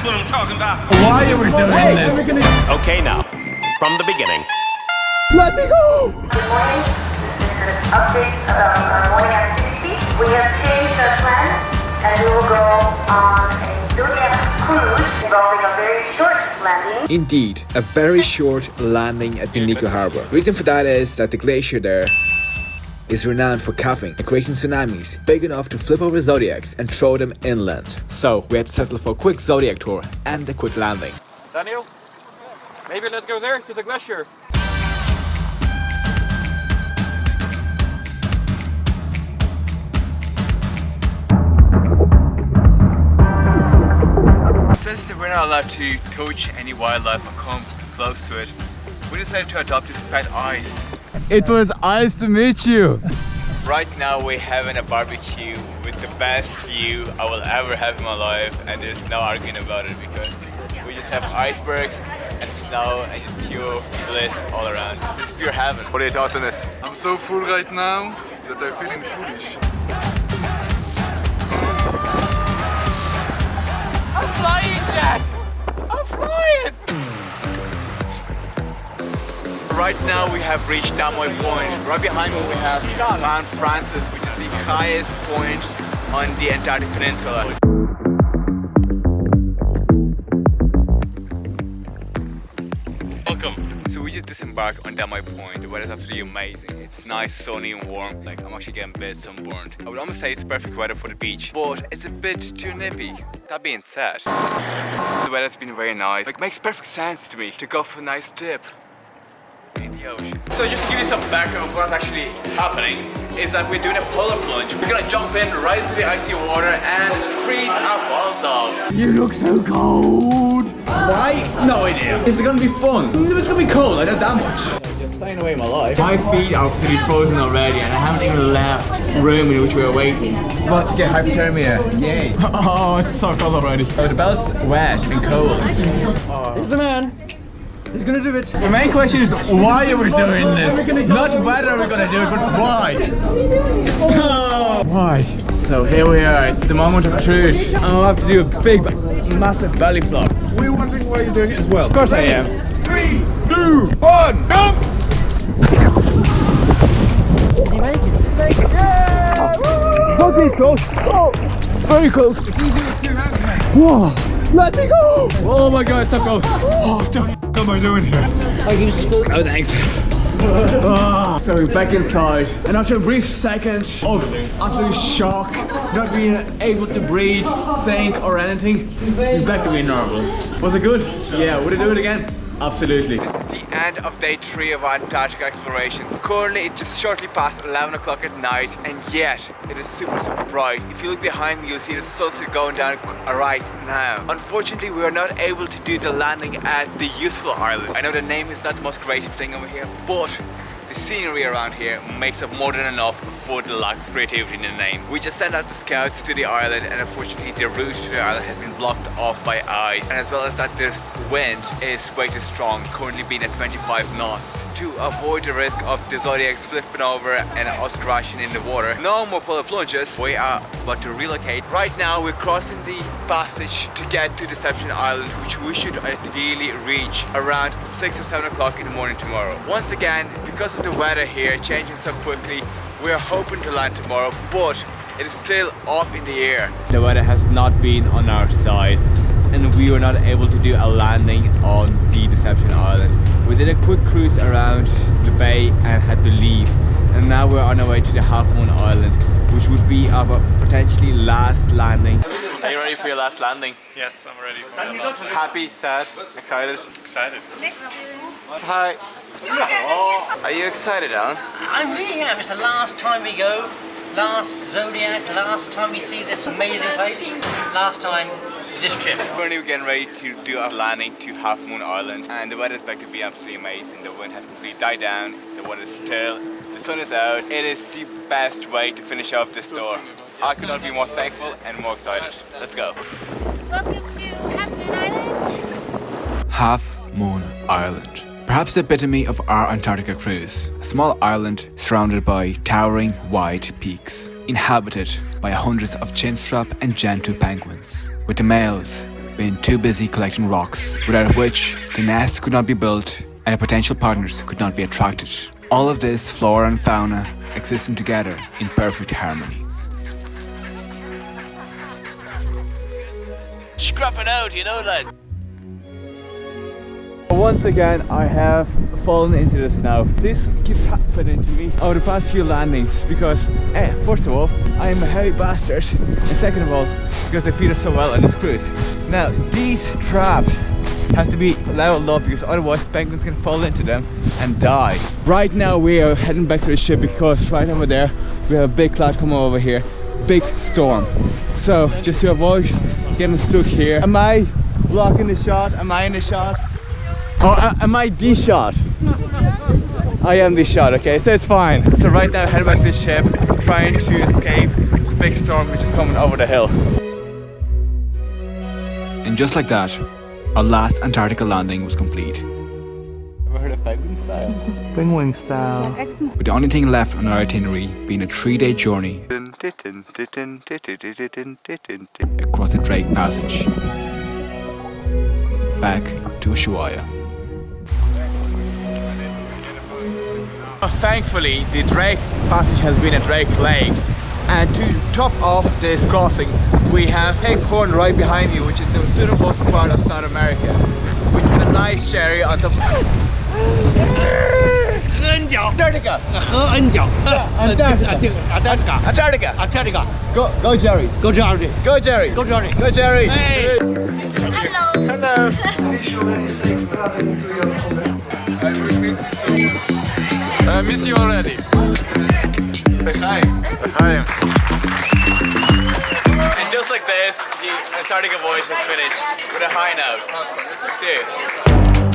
That's what I'm talking about. Why are we doing this? Okay, now, from the beginning. Let me go! Good morning. This is an update about our morning activity. We have changed our plan and we will go on a Zodiac cruise involving a very short landing. Indeed, a very short landing at the Neko Harbour. Reason for that is that the glacier there is renowned for calving and creating tsunamis big enough to flip over zodiacs and throw them inland. So we had to settle for a quick zodiac tour and a quick landing. Daniel, maybe let's go there to the glacier. Since we're not allowed to touch any wildlife or come close to it, we decided to adopt this pet ice. It was nice to meet you. Right now we're having a barbecue with the best view I will ever have in my life, and there's no arguing about it because we just have icebergs and snow and just pure bliss all around. This is pure heaven. What are your thoughts on this? I'm so full right now that I'm feeling foolish. I'm flying, Jack! I'm flying! Right now we have reached Damoy Point. Right behind me we have Mount Francis, which is the highest point on the Antarctic Peninsula. Welcome. So we just disembarked on Damoy Point. The weather is absolutely amazing. It's nice, sunny and warm. Like, I'm actually getting a bit sunburned. I would almost say it's perfect weather for the beach, but it's a bit too nippy. That being said, the weather's been very nice. Like, makes perfect sense to me to go for a nice dip in the ocean. So just to give you some background of what's actually happening is that we're doing a polar plunge. We're gonna jump in right into the icy water and freeze our balls off. You look so cold. Why? No idea. Is it gonna be fun? It's gonna be cold, I know that much. Just staying away my life. My feet are absolutely frozen already and I haven't even left the room in which we were waiting. About to get hypothermia. Yay. Oh, it's so cold already. Oh, the belt's wet and cold. He's the man. He's gonna do it. The main question is why are we doing this? Not whether we're gonna do it, but why? Why? So here we are, it's the moment of truth. I'll have to do a big, massive belly flop. We're wondering why you're doing it as well. Of course I am. 3, 2, 1, jump! Don't be close. Oh, very close. It's easy with 2 hands, mate. Whoa. Let me go. Oh my god, it's so close. Oh, what the f*** am I doing here? Oh, thanks. So we're back inside, and after a brief second of absolute shock, not being able to breathe, think or anything, we're back to being normal. Was it good? Yeah, would I do it again? Absolutely. This is the end of day 3 of our Antarctica explorations. Currently it's just shortly past 11 o'clock at night, and yet it is super bright. If you look behind me, you'll see the sunset going down right now. Unfortunately, we are not able to do the landing at the useful island. I know the name is not the most creative thing over here, but the scenery around here makes up more than enough for the lack of creativity in the name. We just sent out the scouts to the island, and unfortunately the route to the island has been blocked off by ice, and as well as that this wind is way too strong, currently being at 25 knots. To avoid the risk of the Zodiacs flipping over and us crashing in the water, no more polar plunges, we are about to relocate. Right now we're crossing the passage to get to Deception Island, which we should ideally reach around 6 or 7 o'clock in the morning tomorrow. Once again, because of the weather here changing so quickly, we are hoping to land tomorrow, but it is still up in the air. The weather has not been on our side, and we were not able to do a landing on the Deception Island. We did a quick cruise around the bay and had to leave, and now we're on our way to the Half Moon Island, which would be our potentially last landing. Are you ready for your last landing? Yes, I'm ready for my last. Happy, sad, excited? Excited. Hi. Are you excited, Alan? I really am. It's the last time we go, last Zodiac, last time we see this amazing place, last time this trip. Currently we're getting ready to do our landing to Half Moon Island, and the weather is back to be absolutely amazing. The wind has completely died down, the water is still, the sun is out. It is the best way to finish off this tour. I could not be more thankful and more excited. Let's go. Welcome to Half Moon Island. Half Moon Island. Perhaps the epitome of our Antarctica cruise. A small island surrounded by towering white peaks, inhabited by hundreds of chinstrap and gentoo penguins, with the males been too busy collecting rocks, without which the nest could not be built and the potential partners could not be attracted. All of this flora and fauna existing together in perfect harmony. Scrap it out, you know, lad. Once again, I have fallen into the snow. This keeps happening to me over the past few landings because, first of all, I am a heavy bastard, and second of all, because I feel so well on this cruise. Now, these traps have to be leveled up because otherwise penguins can fall into them and die. Right now we are heading back to the ship because right over there we have a big cloud coming over here, big storm. So just to avoid getting stuck here, am I blocking the shot? Am I in the shot? Or am I the shot? I am the shot, okay, so it's fine. So right now heading back to the ship, trying to escape the big storm which is coming over the hill. And just like that, our last Antarctica landing was complete. Ever heard of penguin style? Penguin style. With the only thing left on our itinerary being a 3-day journey across the Drake Passage back to Ushuaia. Thankfully, the Drake Passage has been a Drake Lake, and to top off this crossing, we have Cape Horn right behind you, which is the southernmost part of South America, which is a nice cherry on top. Antarctica. Antarctica. Antarctica. Go Jerry. Go Jerry. Go Jerry. Go Jerry. Go Jerry. Hey. Hello. I miss you already. Hi. And just like this, the Antarctica voyage has finished with a high note. Cheers.